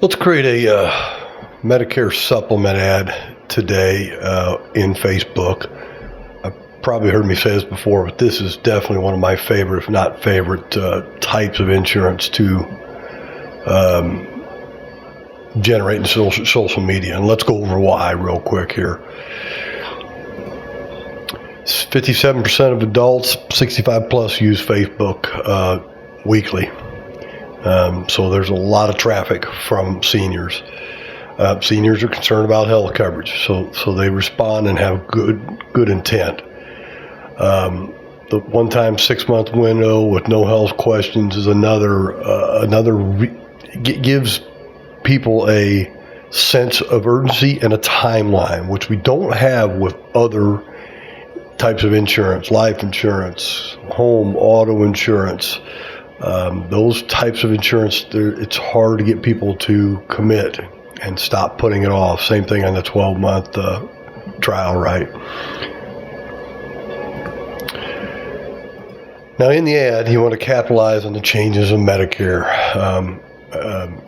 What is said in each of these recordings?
Let's create a Medicare Supplement ad today in Facebook. I've probably heard me say this before, but this is definitely one of my favorite, if not favorite, types of insurance to generate in social media. And let's go over why real quick here. 57% of adults 65 plus use Facebook weekly. So there's a lot of traffic from seniors. Seniors are concerned about health coverage, so they respond and have good intent. The one-time 6-month window with no health questions is gives people a sense of urgency and a timeline, which we don't have with other types of insurance, life insurance, home, auto insurance. Those types of insurance, it's hard to get people to commit and stop putting it off. Same thing on the 12-month trial, right? Now, in the ad, you want to capitalize on the changes in Medicare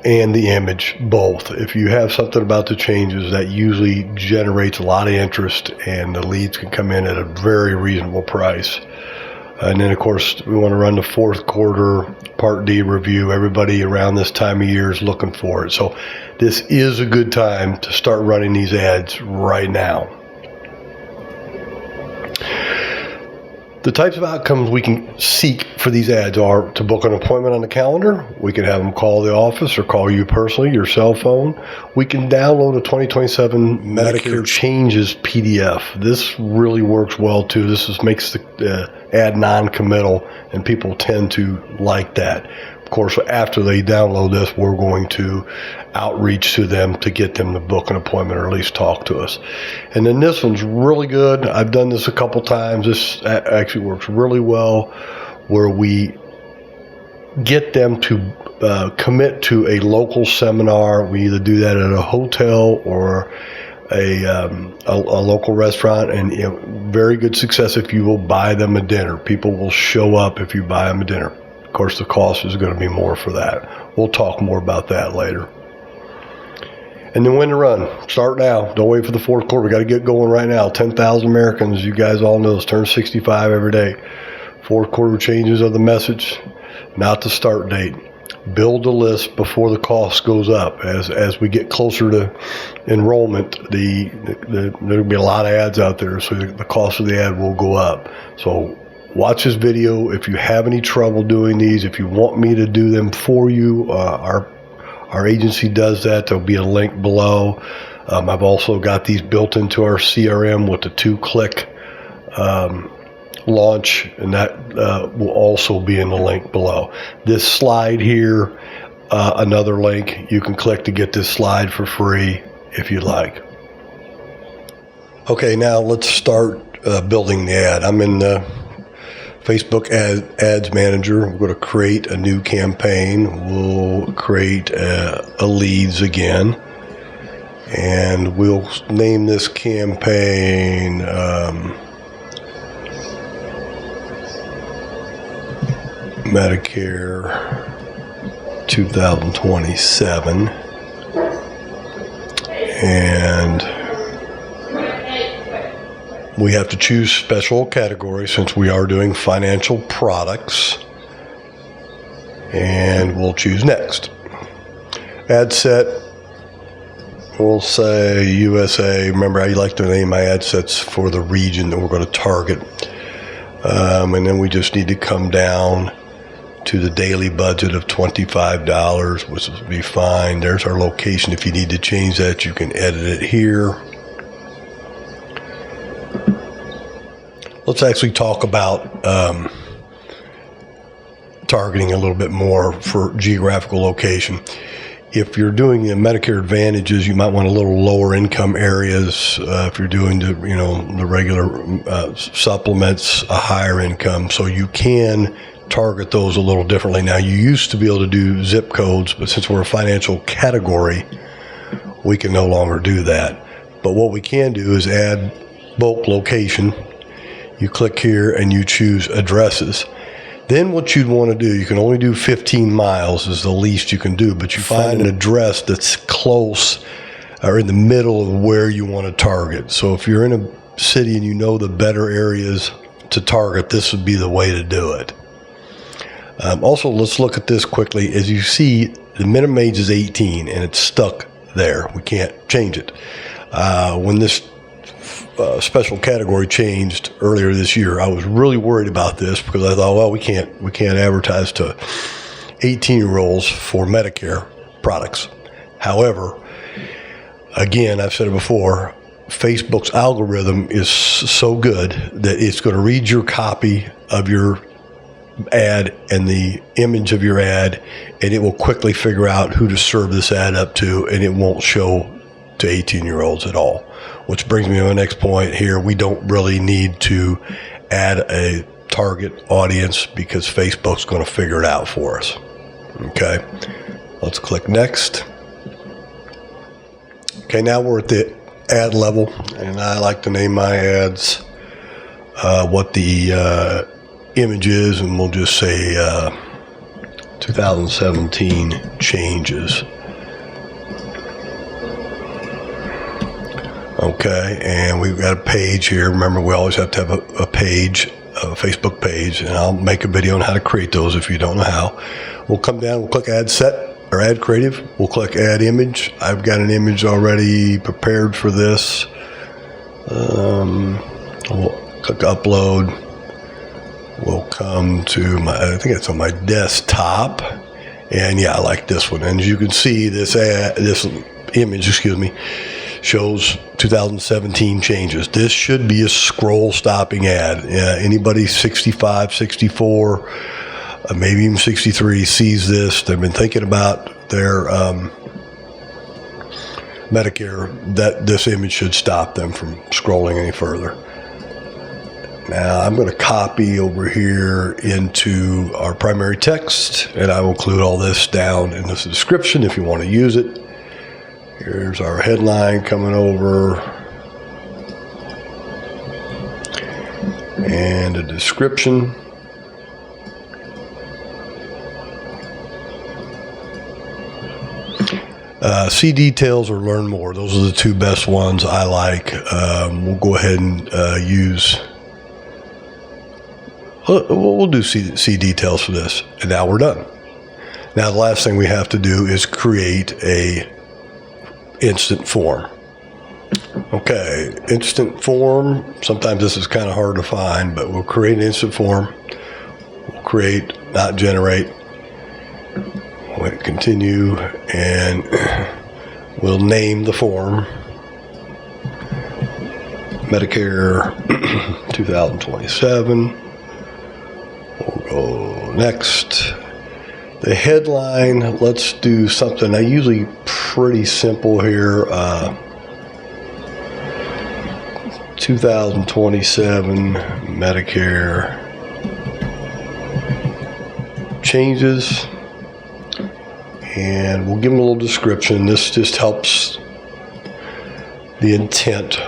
and the image, both. If you have something about the changes, that usually generates a lot of interest, and the leads can come in at a very reasonable price. And then, of course, we want to run the fourth quarter Part D review. Everybody around this time of year is looking for it. So this is a good time to start running these ads right now. The types of outcomes we can seek for these ads are to book an appointment on the calendar. We can have them call the office or call you personally, your cell phone. We can download a 2027 Medicare Changes PDF. This really works well too. This makes the ad non-committal, and people tend to like that. Of course, after they download this, we're going to outreach to them to get them to book an appointment or at least talk to us. And then this one's really good. I've done this a couple times. This actually works really well, where we get them to commit to a local seminar. We either do that at a hotel or a local restaurant, and very good success if you will buy them a dinner. People will show up if you buy them a dinner. Of course, the cost is going to be more for that. We'll talk more about that later. And then when to run. Start now. Don't wait for the fourth quarter. We got to get going right now. 10,000 Americans, you guys all know, turn 65 every day. Fourth quarter changes are the message, not the start date. Build a list before the cost goes up. As we get closer to enrollment, there'll be a lot of ads out there, so the cost of the ad will go up. So watch this video. If you have any trouble doing these, if you want me to do them for you, our agency does that. There'll be a link below. I've also got these built into our CRM with the 2-click launch, and that will also be in the link below. This slide here, another link you can click to get this slide for free if you'd like. Okay, now let's start building the ad. I'm in the Facebook Ads Manager. We're going to create a new campaign. We'll create a leads again, and we'll name this campaign Medicare 2027, and we have to choose special categories since we are doing financial products, and we'll choose next. Ad set, we'll say USA. Remember, I like to name my ad sets for the region that we're going to target, and then we just need to come down to the daily budget of $25, which will be fine. There's our location. If you need to change that, you can edit it here. Let's actually talk about targeting a little bit more for geographical location. If you're doing the Medicare Advantages, you might want a little lower income areas. If you're doing the regular supplements, a higher income, so you can target those a little differently. Now, you used to be able to do zip codes, but since we're a financial category, we can no longer do that. But what we can do is add bulk location. You click here and you choose addresses. Then what you'd want to do, you can only do 15 miles is the least you can do, but you find an address that's close or in the middle of where you want to target. So if you're in a city and you know the better areas to target, this would be the way to do it. Also, let's look at this quickly. As you see, the minimum age is 18 and it's stuck there. We can't change it. When this special category changed earlier this year, I was really worried about this because I thought, well, we can't advertise to 18-year-olds for Medicare products. However, again, I've said it before, Facebook's algorithm is so good that it's going to read your copy of your ad and the image of your ad, and it will quickly figure out who to serve this ad up to, and it won't show to 18-year-olds at all. Which brings me to my next point here. We don't really need to add a target audience because Facebook's going to figure it out for us. Okay, let's click next. Okay, now we're at the ad level, and I like to name my ads what the image is, and we'll just say 2017 changes. Okay, and we've got a page here. Remember, we always have to have a page, a Facebook page, and I'll make a video on how to create those if you don't know how. We'll come down, we'll click Add Set or Add Creative. We'll click Add Image. I've got an image already prepared for this. We'll click Upload. We'll come to my, I think it's on my desktop, and yeah, I like this one. And as you can see, this image, shows 2017 changes. This should be a scroll stopping ad. Anybody 65, 64, maybe even 63 sees this. They've been thinking about their Medicare, that this image should stop them from scrolling any further. Now I'm going to copy over here into our primary text, and I will include all this down in the description if you want to use it. Here's our headline coming over, and a description. See details or learn more. Those are the two best ones I like. We'll go ahead and we'll do see details for this, and now we're done. Now the last thing we have to do is create a instant form. Okay, instant form, sometimes this is kind of hard to find, but we'll create an instant form. We'll create, not generate. We'll hit continue, and we'll name the form Medicare 2027. We'll go next. The headline, let's do something usually pretty simple here. 2027 Medicare changes, and we'll give them a little description. This just helps the intent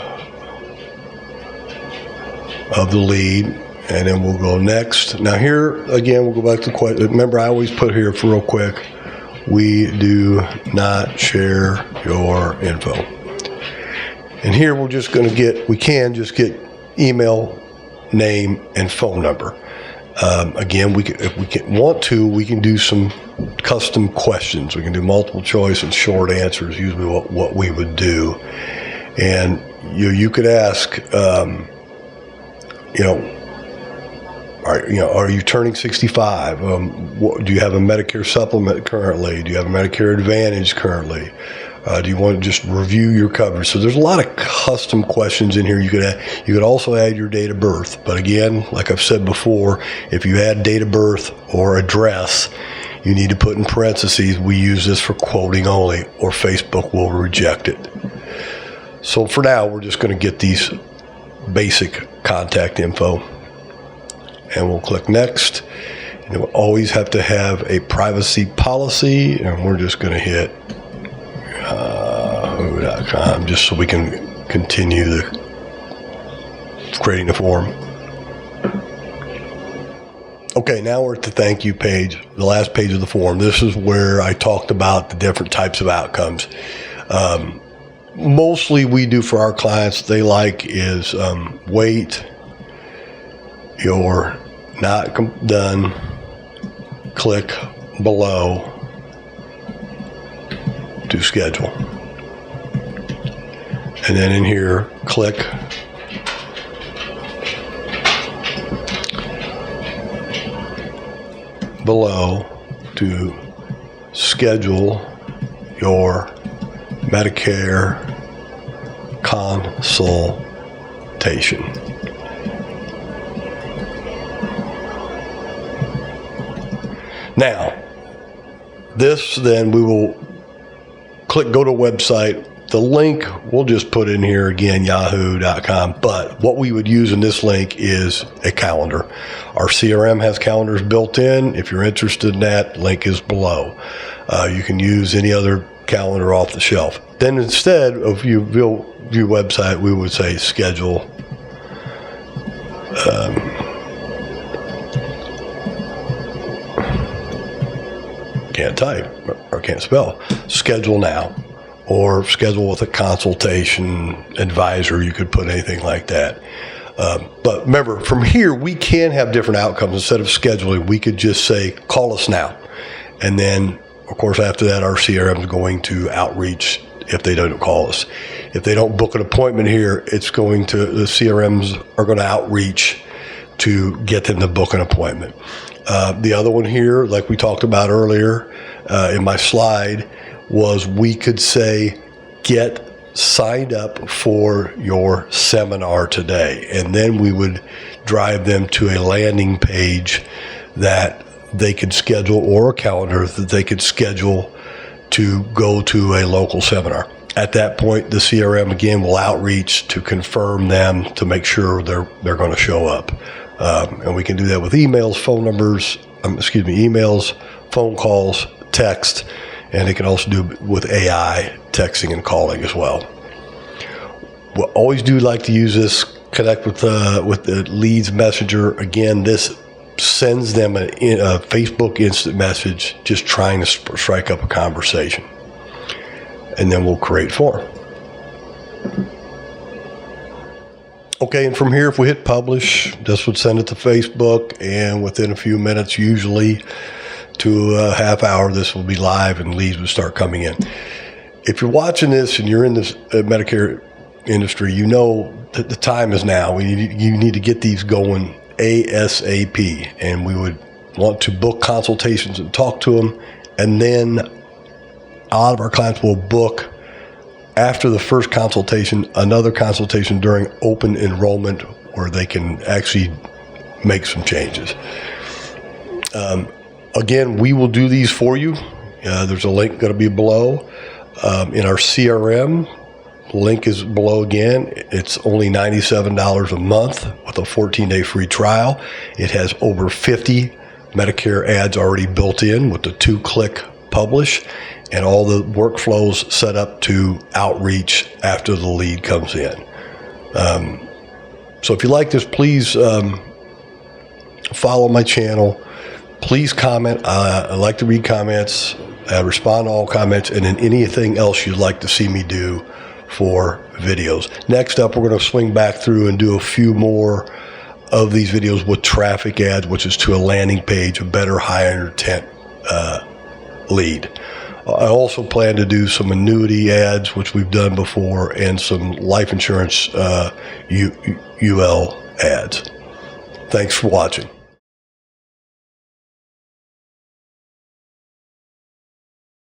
of the lead. And then we'll go next. Now here, again, we'll go back to the question. Remember, I always put here for real quick, we do not share your info. And here we're just going to get, we can just get email, name, and phone number. Again, if we want to, we can do some custom questions. We can do multiple choice and short answers, usually what we would do. And you could ask, are you turning 65? Do you have a Medicare Supplement currently? Do you have a Medicare Advantage currently? Do you want to just review your coverage? So there's a lot of custom questions in here. You could also add your date of birth. But again, like I've said before, if you add date of birth or address, you need to put in parentheses, we use this for quoting only, or Facebook will reject it. So for now, we're just going to get these basic contact info. And we'll click next. And we'll always have to have a privacy policy, and we're just going to hit who.com just so we can continue creating the form. Okay, now we're at the thank you page, the last page of the form. This is where I talked about the different types of outcomes. Mostly we do for our clients, they like is wait, you're not done, click below to schedule. And then in here, click below to schedule your Medicare consultation. Now, this then we will click go to website. The link we'll just put in here again, yahoo.com. But what we would use in this link is a calendar. Our CRM has calendars built in. If you're interested in that, link is below. You can use any other calendar off the shelf. Then instead of view website, we would say schedule. Can't type or can't spell. Schedule now. Or schedule with a consultation advisor. You could put anything like that. But remember, from here, we can have different outcomes. Instead of scheduling, we could just say, call us now. And then, of course, after that, our CRM is going to outreach if they don't call us. If they don't book an appointment here, it's going to, the CRMs are going to outreach to get them to book an appointment. The other one here, like we talked about earlier in my slide, was we could say, get signed up for your seminar today. And then we would drive them to a landing page that they could schedule, or a calendar that they could schedule to go to a local seminar. At that point, the CRM again will outreach to confirm them to make sure they're going to show up. And we can do that with emails, phone numbers, emails, phone calls, text, and it can also do with AI texting and calling as well. We always do like to use this, connect with the leads messenger. Again, this sends them a Facebook instant message just trying to strike up a conversation. And then we'll create form. Okay, and from here, if we hit publish, this would send it to Facebook, and within a few minutes, usually to a half hour, this will be live and leads will start coming in. If you're watching this and you're in this Medicare industry, you know that the time is now. You need to get these going ASAP, and we would want to book consultations and talk to them, and then a lot of our clients will book after the first consultation, another consultation during open enrollment where they can actually make some changes. Again, we will do these for you. There's a link going to be below. In our CRM, link is below again. It's only $97 a month with a 14-day free trial. It has over 50 Medicare ads already built in with the 2-click publish, and all the workflows set up to outreach after the lead comes in. So if you like this, please follow my channel. Please comment. I like to read comments, respond to all comments, and then anything else you'd like to see me do for videos. Next up, we're going to swing back through and do a few more of these videos with traffic ads, which is to a landing page, a better higher intent lead. I also plan to do some annuity ads, which we've done before, and some life insurance UL ads. Thanks for watching.